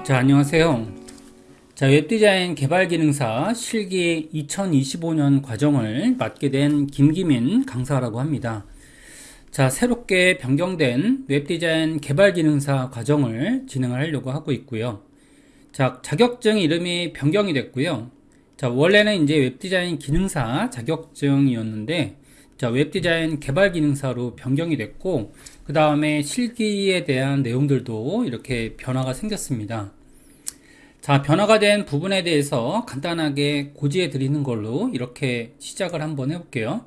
자, 안녕하세요. 자, 웹디자인 개발기능사 실기 2025년 과정을 맡게 된 김기민 강사라고 합니다. 자, 새롭게 변경된 웹디자인 개발기능사 과정을 진행하려고 하고 있고요. 자, 자격증 이름이 변경이 됐고요. 자, 원래는 이제 웹디자인 기능사 자격증이었는데, 자, 웹디자인 개발기능사로 변경이 됐고, 그 다음에 실기에 대한 내용들도 이렇게 변화가 생겼습니다. 자, 변화가 된 부분에 대해서 간단하게 고지해 드리는 걸로 이렇게 시작을 한번 해볼게요.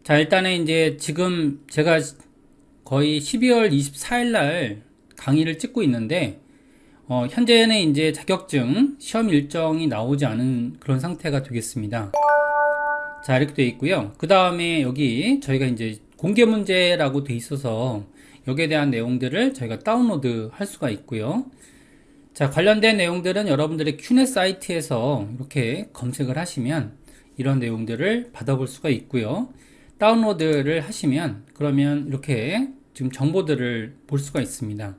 자, 일단은 이제 지금 제가 거의 12월 24일 날 강의를 찍고 있는데, 현재는 이제 자격증 시험 일정이 나오지 않은 그런 상태가 되겠습니다. 자, 이렇게 되어 있고요. 그 다음에 여기 저희가 이제 공개 문제라고 되어 있어서 여기에 대한 내용들을 저희가 다운로드 할 수가 있고요. 자, 관련된 내용들은 여러분들의 큐넷 사이트에서 이렇게 검색을 하시면 이런 내용들을 받아볼 수가 있고요. 다운로드를 하시면 그러면 이렇게 지금 정보들을 볼 수가 있습니다.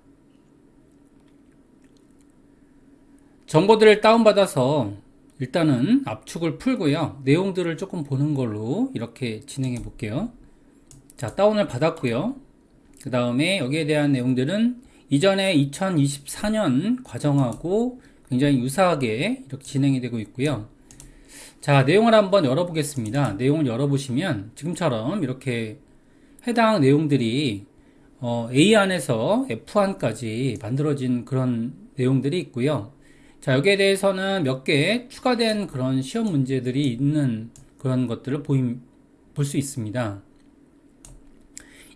정보들을 다운받아서 일단은 압축을 풀고요. 내용들을 조금 보는 걸로 이렇게 진행해 볼게요. 자, 다운을 받았고요. 그 다음에 여기에 대한 내용들은 이전에 2024년 과정하고 굉장히 유사하게 이렇게 진행이 되고 있고요. 자, 내용을 한번 열어보겠습니다. 내용을 열어보시면 지금처럼 이렇게 해당 내용들이 A 안에서 F1까지 만들어진 그런 내용들이 있고요. 자, 여기에 대해서는 몇 개 추가된 그런 시험 문제들이 있는 그런 것들을 볼 수 있습니다.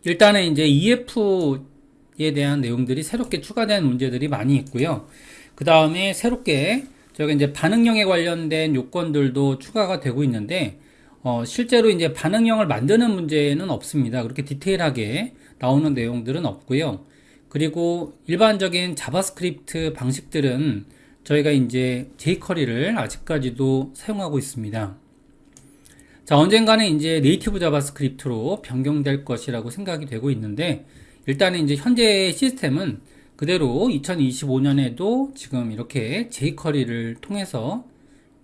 일단은 이제 EF에 대한 내용들이 새롭게 추가된 문제들이 많이 있고요. 그 다음에 새롭게 저희가 이제 반응형에 관련된 요건들도 추가가 되고 있는데, 실제로 이제 반응형을 만드는 문제는 없습니다. 그렇게 디테일하게 나오는 내용들은 없고요. 그리고 일반적인 자바스크립트 방식들은 저희가 이제 jQuery를 아직까지도 사용하고 있습니다. 자, 언젠가는 이제 네이티브 자바스크립트로 변경될 것이라고 생각이 되고 있는데, 일단은 이제 현재의 시스템은 그대로 2025년에도 지금 이렇게 jQuery를 통해서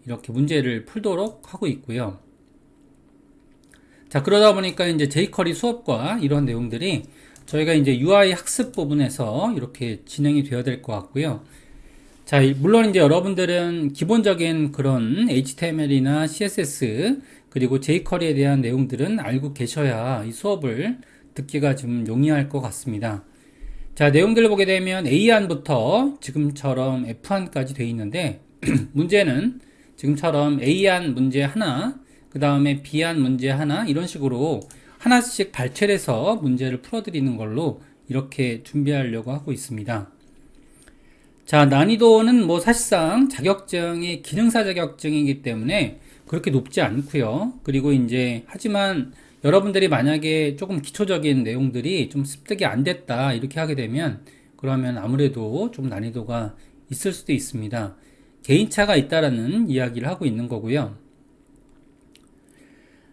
이렇게 문제를 풀도록 하고 있고요. 자, 그러다 보니까 이제 jQuery 수업과 이런 내용들이 저희가 이제 UI 학습 부분에서 이렇게 진행이 되어야 될 것 같고요. 자, 물론 이제 여러분들은 기본적인 그런 HTML이나 CSS 그리고 jQuery에 대한 내용들은 알고 계셔야 이 수업을 듣기가 좀 용이할 것 같습니다. 자, 내용들을 보게 되면 A안부터 지금처럼 F안까지 되어 있는데 문제는 지금처럼 A안 문제 하나, 그 다음에 B안 문제 하나, 이런 식으로 하나씩 발췌를 해서 문제를 풀어드리는 걸로 이렇게 준비하려고 하고 있습니다. 자, 난이도는 뭐 사실상 자격증이 기능사 자격증이기 때문에 그렇게 높지 않고요. 그리고 이제 하지만 여러분들이 만약에 조금 기초적인 내용들이 좀 습득이 안 됐다 이렇게 하게 되면 그러면 아무래도 좀 난이도가 있을 수도 있습니다. 개인차가 있다라는 이야기를 하고 있는 거고요.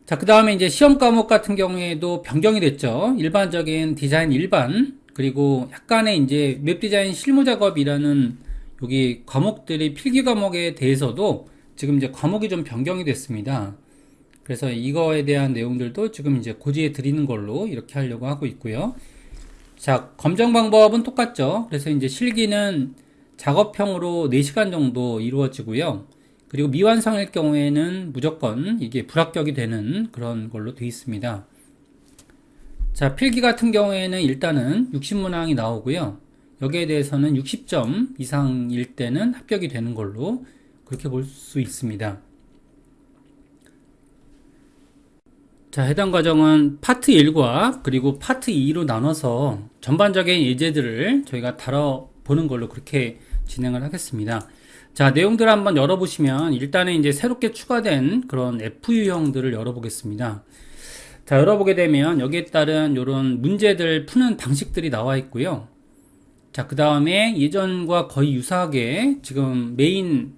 자, 그 다음에 이제 시험 과목 같은 경우에도 변경이 됐죠. 일반적인 디자인 일반, 그리고 약간의 이제 웹 디자인 실무 작업이라는 여기 과목들이 필기 과목에 대해서도 지금 이제 과목이 좀 변경이 됐습니다. 그래서 이거에 대한 내용들도 지금 이제 고지해 드리는 걸로 이렇게 하려고 하고 있고요. 자, 검정 방법은 똑같죠. 그래서 이제 실기는 작업형으로 4시간 정도 이루어지고요. 그리고 미완성일 경우에는 무조건 이게 불합격이 되는 그런 걸로 되어 있습니다. 자, 필기 같은 경우에는 일단은 60문항이 나오고요. 여기에 대해서는 60점 이상일 때는 합격이 되는 걸로 그렇게 볼 수 있습니다. 자, 해당 과정은 파트 1과 그리고 파트 2로 나눠서 전반적인 예제들을 저희가 다뤄보는 걸로 그렇게 진행을 하겠습니다. 자, 내용들을 한번 열어보시면 일단은 이제 새롭게 추가된 그런 FU형들을 열어보겠습니다. 자, 열어보게 되면 여기에 따른 이런 문제들 푸는 방식들이 나와 있고요. 자, 그 다음에 예전과 거의 유사하게 지금 메인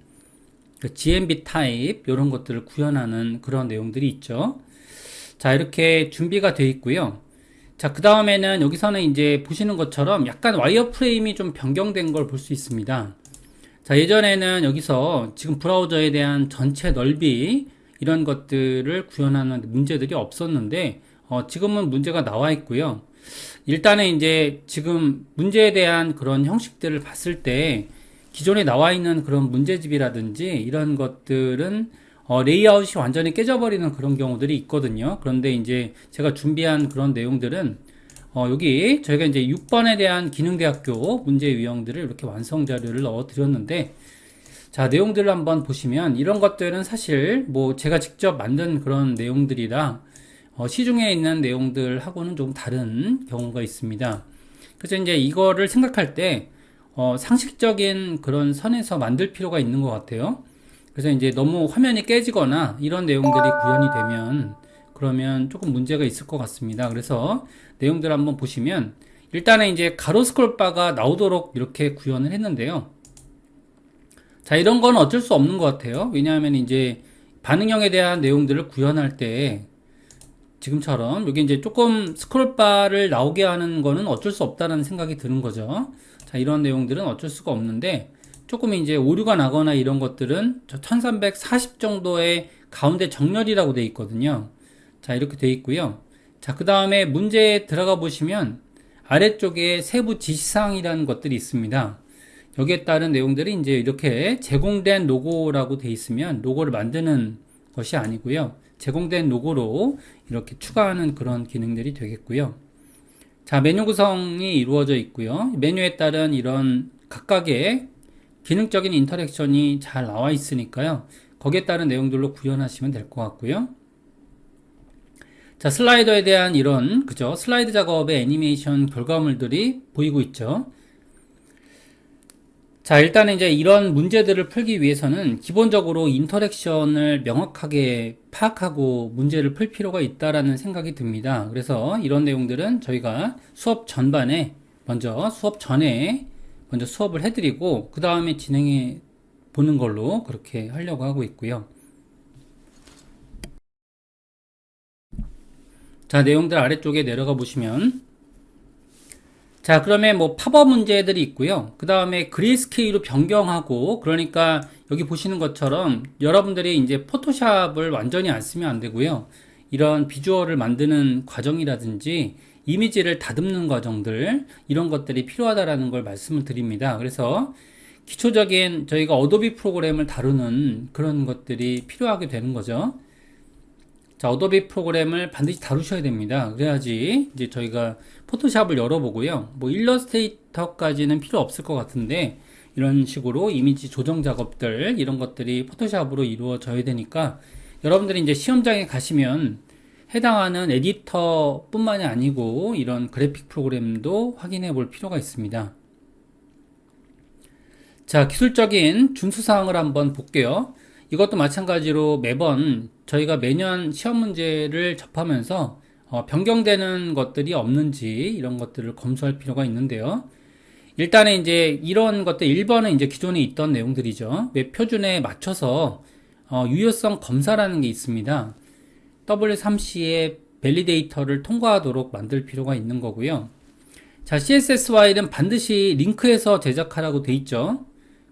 GMB 타입 이런 것들을 구현하는 그런 내용들이 있죠. 자, 이렇게 준비가 되어 있고요. 자, 그 다음에는 여기서는 이제 보시는 것처럼 약간 와이어프레임이 좀 변경된 걸 볼 수 있습니다. 자, 예전에는 여기서 지금 브라우저에 대한 전체 넓이 이런 것들을 구현하는 문제들이 없었는데 지금은 문제가 나와 있고요. 일단은 이제 지금 문제에 대한 그런 형식들을 봤을 때 기존에 나와 있는 그런 문제집이라든지 이런 것들은 레이아웃이 완전히 깨져버리는 그런 경우들이 있거든요. 그런데 이제 제가 준비한 그런 내용들은 여기 저희가 이제 6번에 대한 기능대학교 문제 유형들을 이렇게 완성 자료를 넣어 드렸는데, 자, 내용들을 한번 보시면 이런 것들은 사실 뭐 제가 직접 만든 그런 내용들이라 시중에 있는 내용들하고는 좀 다른 경우가 있습니다. 그래서 이제 이거를 생각할 때 상식적인 그런 선에서 만들 필요가 있는 것 같아요. 그래서 이제 너무 화면이 깨지거나 이런 내용들이 구현이 되면 그러면 조금 문제가 있을 것 같습니다. 그래서 내용들 한번 보시면 일단은 이제 가로 스크롤 바가 나오도록 이렇게 구현을 했는데요. 자, 이런 건 어쩔 수 없는 것 같아요. 왜냐하면 이제 반응형에 대한 내용들을 구현할 때 지금처럼 여기 이제 조금 스크롤 바를 나오게 하는 거는 어쩔 수 없다는 생각이 드는 거죠. 자, 이런 내용들은 어쩔 수가 없는데 조금 이제 오류가 나거나 이런 것들은 1340 정도의 가운데 정렬이라고 되어 있거든요. 자, 이렇게 되어 있고요. 자, 그 다음에 문제에 들어가 보시면 아래쪽에 세부 지시사항이라는 것들이 있습니다. 여기에 따른 내용들이 이제 이렇게 제공된 로고라고 되어 있으면 로고를 만드는 것이 아니고요. 제공된 로고로 이렇게 추가하는 그런 기능들이 되겠고요. 자, 메뉴 구성이 이루어져 있고요. 메뉴에 따른 이런 각각의 기능적인 인터랙션이 잘 나와 있으니까요. 거기에 따른 내용들로 구현하시면 될 것 같고요. 자, 슬라이더에 대한 이런 그죠? 슬라이드 작업의 애니메이션 결과물들이 보이고 있죠. 자, 일단은 이제 이런 문제들을 풀기 위해서는 기본적으로 인터랙션을 명확하게 파악하고 문제를 풀 필요가 있다라는 생각이 듭니다. 그래서 이런 내용들은 저희가 수업 전반에 수업 전에 먼저 수업을 해드리고 그 다음에 진행해 보는 걸로 그렇게 하려고 하고 있고요. 자, 내용들 아래쪽에 내려가 보시면 자, 그러면 뭐 팝업 문제들이 있고요. 그 다음에 그레이스케일로 변경하고, 그러니까 여기 보시는 것처럼 여러분들이 이제 포토샵을 완전히 안 쓰면 안 되고요. 이런 비주얼을 만드는 과정이라든지 이미지를 다듬는 과정들, 이런 것들이 필요하다라는 걸 말씀을 드립니다. 그래서 기초적인 저희가 어도비 프로그램을 다루는 그런 것들이 필요하게 되는 거죠. 자, 어도비 프로그램을 반드시 다루셔야 됩니다. 그래야지 이제 저희가 포토샵을 열어보고요. 뭐 일러스트레이터까지는 필요 없을 것 같은데 이런 식으로 이미지 조정 작업들 이런 것들이 포토샵으로 이루어져야 되니까 여러분들이 이제 시험장에 가시면 해당하는 에디터 뿐만이 아니고 이런 그래픽 프로그램도 확인해 볼 필요가 있습니다. 자, 기술적인 준수사항을 한번 볼게요. 이것도 마찬가지로 매번 저희가 매년 시험 문제를 접하면서 변경되는 것들이 없는지 이런 것들을 검수할 필요가 있는데요. 일단은 이제 이런 것들 1번은 이제 기존에 있던 내용들이죠. 웹 표준에 맞춰서 유효성 검사라는 게 있습니다. W3C의 밸리데이터를 통과하도록 만들 필요가 있는 거고요. 자, CSS 파일은 반드시 링크해서 제작하라고 돼 있죠.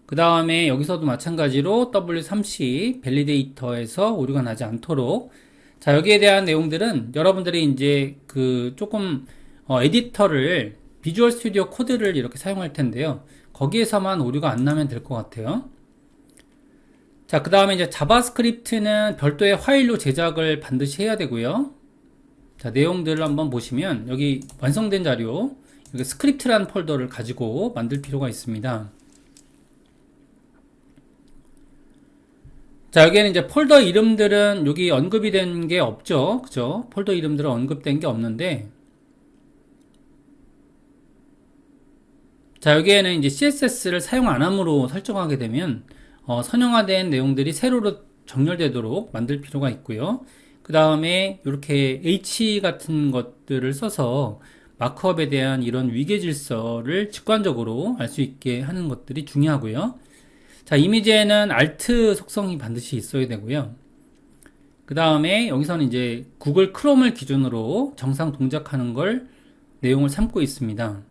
그 다음에 여기서도 마찬가지로 W3C 밸리데이터에서 오류가 나지 않도록 자, 여기에 대한 내용들은 여러분들이 이제 그 조금 에디터를 비주얼 스튜디오 코드를 이렇게 사용할 텐데요. 거기에서만 오류가 안 나면 될 것 같아요. 자, 그 다음에 이제 자바스크립트는 별도의 파일로 제작을 반드시 해야 되고요. 자, 내용들을 한번 보시면 여기 완성된 자료 여기 스크립트라는 폴더를 가지고 만들 필요가 있습니다. 자, 여기에는 이제 폴더 이름들은 여기 언급이 된 게 없죠. 그죠? 폴더 이름들은 언급된 게 없는데, 자, 여기에는 이제 CSS를 사용 안 함으로 설정하게 되면, 선형화된 내용들이 세로로 정렬되도록 만들 필요가 있고요. 그 다음에 이렇게 H 같은 것들을 써서 마크업에 대한 이런 위계 질서를 직관적으로 알 수 있게 하는 것들이 중요하고요. 자, 이미지에는 Alt 속성이 반드시 있어야 되고요. 그 다음에 여기서는 이제 구글 크롬을 기준으로 정상 동작하는 걸 내용을 삼고 있습니다.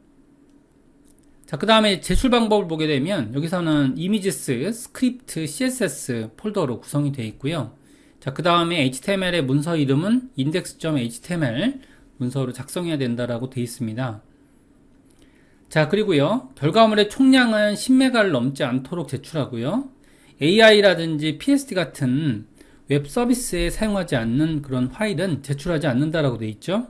자, 그 다음에 제출 방법을 보게 되면 여기서는 이미지스, 스크립트, CSS 폴더로 구성이 되어 있고요. 자, 그 다음에 HTML의 문서 이름은 index.html 문서로 작성해야 된다라고 되어 있습니다. 자, 그리고요, 결과물의 총량은 10메가를 넘지 않도록 제출하고요. AI라든지 PSD 같은 웹 서비스에 사용하지 않는 그런 파일은 제출하지 않는다라고 되어 있죠.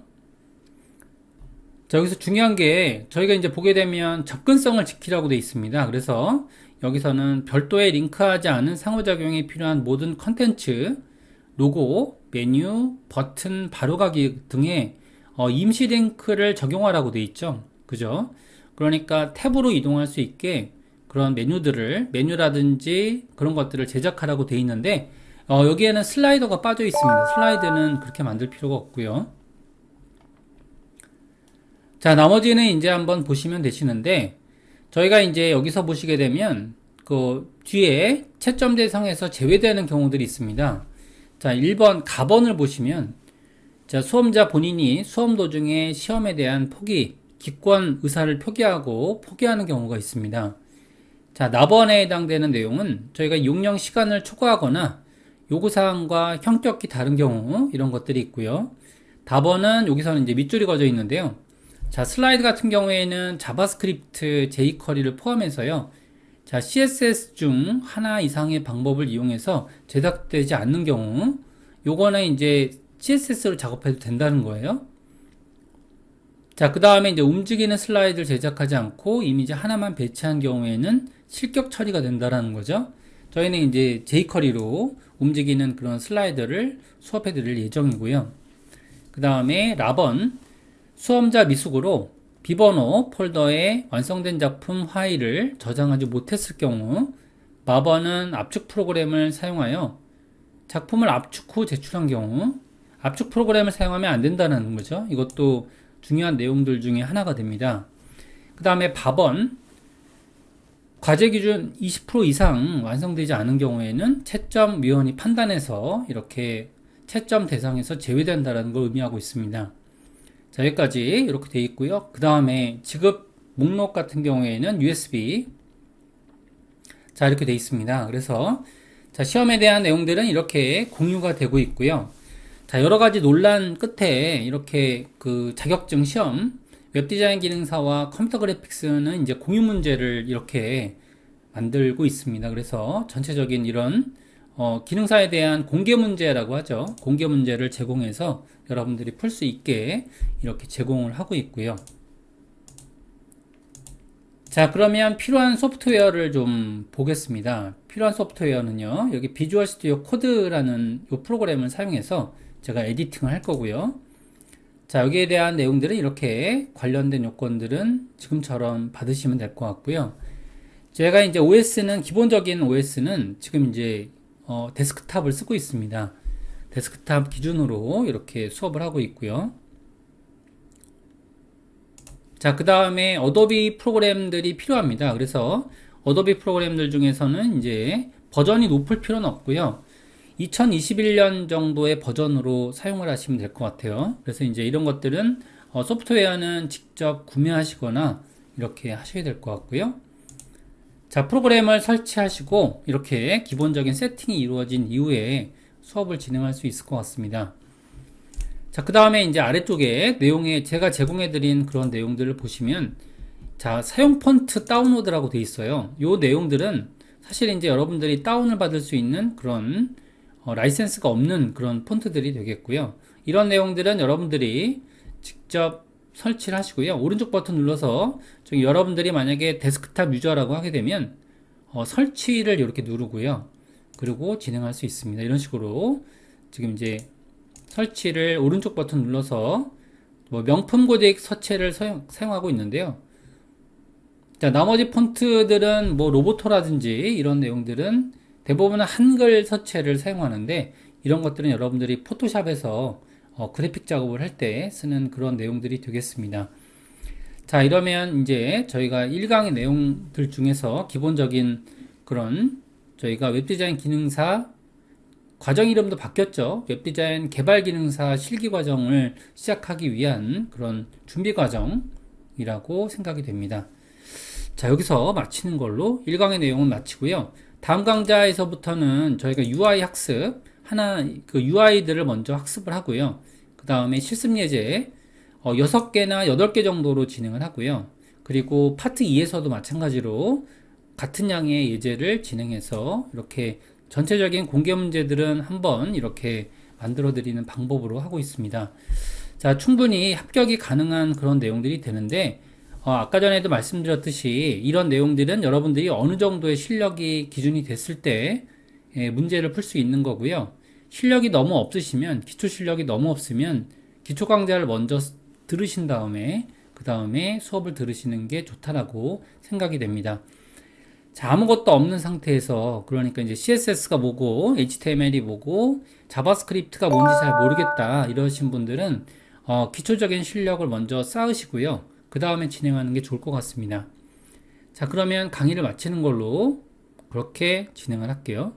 자, 여기서 중요한 게 저희가 이제 보게 되면 접근성을 지키라고 되어 있습니다. 그래서 여기서는 별도의 링크하지 않은 상호작용이 필요한 모든 컨텐츠, 로고, 메뉴, 버튼, 바로가기 등의 임시 링크를 적용하라고 되어 있죠. 그죠? 그러니까 탭으로 이동할 수 있게 그런 메뉴라든지 그런 것들을 제작하라고 되어 있는데, 여기에는 슬라이더가 빠져 있습니다. 슬라이드는 그렇게 만들 필요가 없고요. 자, 나머지는 이제 한번 보시면 되시는데, 저희가 이제 여기서 보시게 되면 그 뒤에 채점 대상에서 제외되는 경우들이 있습니다. 자, 1번 가번을 보시면, 자, 수험자 본인이 수험 도중에 시험에 대한 기권 의사를 표기하고 포기하는 경우가 있습니다. 자, 나번에 해당되는 내용은 저희가 이용령 시간을 초과하거나 요구사항과 형격히 다른 경우, 이런 것들이 있고요. 다번은 여기서는 이제 밑줄이 그어져 있는데요. 자, 슬라이드 같은 경우에는 자바스크립트, jQuery를 포함해서요. 자, CSS 중 하나 이상의 방법을 이용해서 제작되지 않는 경우, 요거는 이제 CSS로 작업해도 된다는 거예요. 자, 그 다음에 이제 움직이는 슬라이드를 제작하지 않고 이미지 하나만 배치한 경우에는 실격 처리가 된다라는 거죠. 저희는 이제 jQuery로 움직이는 그런 슬라이드를 수업해 드릴 예정이고요. 그 다음에 라번, 수험자 미숙으로 비번호 폴더에 완성된 작품 파일을 저장하지 못했을 경우, 마번은 압축 프로그램을 사용하여 작품을 압축 후 제출한 경우, 압축 프로그램을 사용하면 안 된다는 거죠. 이것도 중요한 내용들 중에 하나가 됩니다. 그 다음에 바번, 과제 기준 20% 이상 완성되지 않은 경우에는 채점위원이 판단해서 이렇게 채점 대상에서 제외된다는 걸 의미하고 있습니다. 자, 여기까지 이렇게 되어 있고요. 그 다음에 지급 목록 같은 경우에는 USB, 자, 이렇게 되어 있습니다. 그래서 자, 시험에 대한 내용들은 이렇게 공유가 되고 있고요. 자, 여러 가지 논란 끝에 이렇게 그 자격증 시험, 웹디자인 기능사와 컴퓨터 그래픽스는 이제 공유 문제를 이렇게 만들고 있습니다. 그래서 전체적인 이런 기능사에 대한 공개 문제라고 하죠. 공개 문제를 제공해서 여러분들이 풀 수 있게 이렇게 제공을 하고 있고요. 자, 그러면 필요한 소프트웨어를 좀 보겠습니다. 필요한 소프트웨어는요, 여기 비주얼 스튜디오 코드라는 이 프로그램을 사용해서 제가 에디팅을 할 거고요. 자, 여기에 대한 내용들은 이렇게 관련된 요건들은 지금처럼 받으시면 될 것 같고요. 제가 이제 OS는, 기본적인 OS는 지금 이제 데스크탑을 쓰고 있습니다. 데스크탑 기준으로 이렇게 수업을 하고 있고요. 자, 그 다음에 어도비 프로그램들이 필요합니다. 그래서 어도비 프로그램들 중에서는 이제 버전이 높을 필요는 없고요. 2021년 정도의 버전으로 사용을 하시면 될 것 같아요. 그래서 이제 이런 것들은 소프트웨어는 직접 구매하시거나 이렇게 하셔야 될 것 같고요. 자, 프로그램을 설치하시고 이렇게 기본적인 세팅이 이루어진 이후에 수업을 진행할 수 있을 것 같습니다. 자, 그 다음에 이제 아래쪽에 내용에 제가 제공해드린 그런 내용들을 보시면, 자, 사용 폰트 다운로드라고 되어 있어요. 요 내용들은 사실 이제 여러분들이 다운을 받을 수 있는 그런 라이센스가 없는 그런 폰트들이 되겠고요. 이런 내용들은 여러분들이 직접 설치를 하시고요. 오른쪽 버튼 눌러서 여러분들이 만약에 데스크탑 유저라고 하게 되면 설치를 이렇게 누르고요. 그리고 진행할 수 있습니다. 이런 식으로 지금 이제 설치를 오른쪽 버튼 눌러서 명품 고딕 서체를 사용하고 있는데요. 자, 나머지 폰트들은 로보토라든지 이런 내용들은 대부분은 한글 서체를 사용하는데, 이런 것들은 여러분들이 포토샵에서 그래픽 작업을 할 때 쓰는 그런 내용들이 되겠습니다. 자, 이러면 이제 저희가 1강의 내용들 중에서 기본적인 그런 저희가 웹디자인 기능사 과정 이름도 바뀌었죠. 웹디자인 개발 기능사 실기 과정을 시작하기 위한 그런 준비 과정이라고 생각이 됩니다. 자, 여기서 마치는 걸로 1강의 내용은 마치고요. 다음 강좌에서부터는 저희가 UI 학습, 그 UI들을 먼저 학습을 하고요. 그 다음에 실습 예제 6개나 8개 정도로 진행을 하고요. 그리고 파트 2에서도 마찬가지로 같은 양의 예제를 진행해서 이렇게 전체적인 공개 문제들은 한번 이렇게 만들어 드리는 방법으로 하고 있습니다. 자, 충분히 합격이 가능한 그런 내용들이 되는데, 아까 전에도 말씀드렸듯이 이런 내용들은 여러분들이 어느 정도의 실력이 기준이 됐을 때 문제를 풀 수 있는 거고요. 실력이 너무 없으시면, 기초 실력이 너무 없으면 기초 강좌를 먼저 들으신 다음에 그 다음에 수업을 들으시는 게 좋다라고 생각이 됩니다. 자, 아무것도 없는 상태에서, 그러니까 이제 CSS가 뭐고 HTML이 뭐고 자바스크립트가 뭔지 잘 모르겠다 이러신 분들은 기초적인 실력을 먼저 쌓으시고요. 그 다음에 진행하는 게 좋을 것 같습니다. 자, 그러면 강의를 마치는 걸로 그렇게 진행을 할게요.